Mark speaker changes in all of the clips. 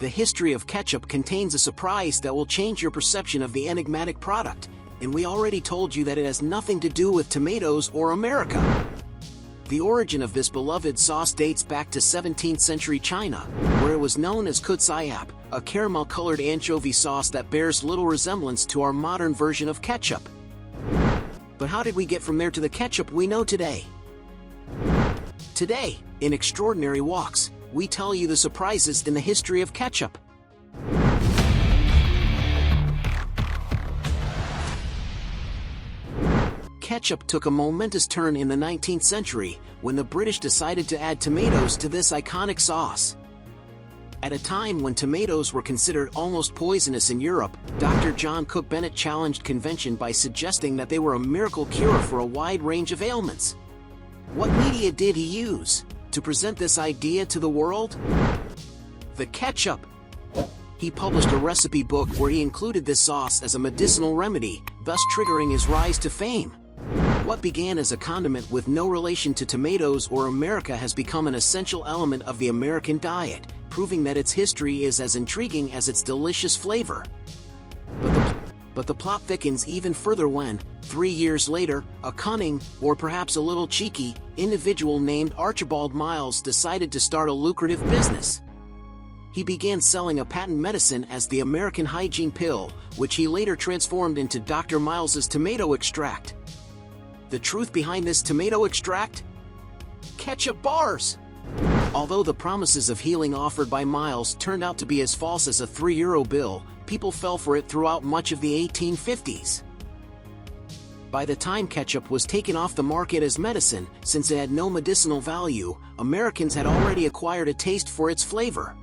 Speaker 1: The history of ketchup contains a surprise that will change your perception of the enigmatic product, and we already told you that it has nothing to do with tomatoes or America. The origin of this beloved sauce dates back to 17th century China, where it was known as ke-tsiap, a caramel-colored anchovy sauce that bears little resemblance to our modern version of ketchup. But how did we get from there to the ketchup we know today? Today, in Extraordinary Walks, we tell you the surprises in the history of ketchup. Ketchup took a momentous turn in the 19th century when the British decided to add tomatoes to this iconic sauce. At a time when tomatoes were considered almost poisonous in Europe, Dr. John Cook Bennett challenged convention by suggesting that they were a miracle cure for a wide range of ailments. What media did he use to present this idea to the world? The ketchup. He published a recipe book where he included this sauce as a medicinal remedy, thus triggering his rise to fame. What began as a condiment with no relation to tomatoes or America has become an essential element of the American diet, proving that its history is as intriguing as its delicious flavor. But the plot thickens even further when, 3 years later, a cunning, or perhaps a little cheeky, individual named Archibald Miles decided to start a lucrative business. He began selling a patent medicine as the American Hygiene Pill, which he later transformed into Dr. Miles's tomato extract. The truth behind this tomato extract? Ketchup bars! Although the promises of healing offered by Miles turned out to be as false as a €3 bill, people fell for it throughout much of the 1850s. By the time ketchup was taken off the market as medicine, since it had no medicinal value, Americans had already acquired a taste for its flavor.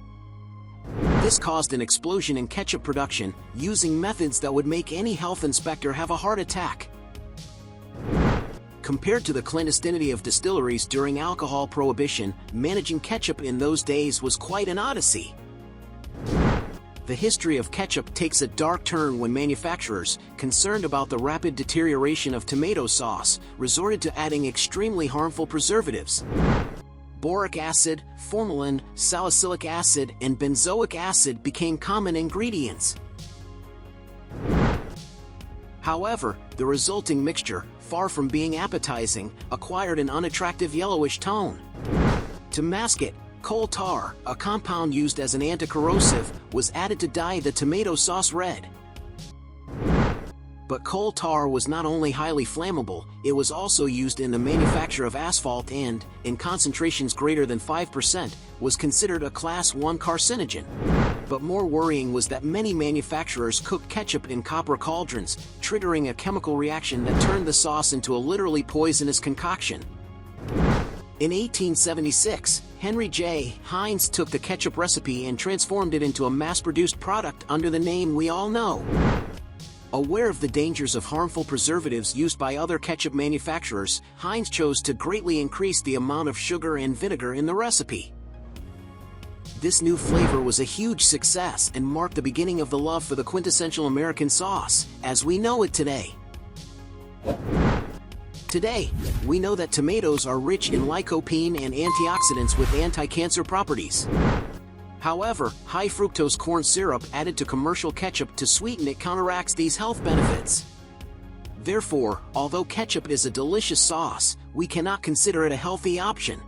Speaker 1: This caused an explosion in ketchup production, using methods that would make any health inspector have a heart attack. Compared to the clandestinity of distilleries during alcohol prohibition, managing ketchup in those days was quite an odyssey. The history of ketchup takes a dark turn when manufacturers, concerned about the rapid deterioration of tomato sauce, resorted to adding extremely harmful preservatives. Boric acid, formalin, salicylic acid, and benzoic acid became common ingredients. However, the resulting mixture, far from being appetizing, acquired an unattractive yellowish tone. To mask it, coal tar, a compound used as an anti-corrosive, was added to dye the tomato sauce red. But coal tar was not only highly flammable, it was also used in the manufacture of asphalt and, in concentrations greater than 5%, was considered a Class 1 carcinogen. But more worrying was that many manufacturers cooked ketchup in copper cauldrons, triggering a chemical reaction that turned the sauce into a literally poisonous concoction. In 1876, Henry J. Heinz took the ketchup recipe and transformed it into a mass-produced product under the name we all know. Aware of the dangers of harmful preservatives used by other ketchup manufacturers, Heinz chose to greatly increase the amount of sugar and vinegar in the recipe. This new flavor was a huge success and marked the beginning of the love for the quintessential American sauce, as we know it today. Today, we know that tomatoes are rich in lycopene and antioxidants with anti-cancer properties. However, high-fructose corn syrup added to commercial ketchup to sweeten it counteracts these health benefits. Therefore, although ketchup is a delicious sauce, we cannot consider it a healthy option.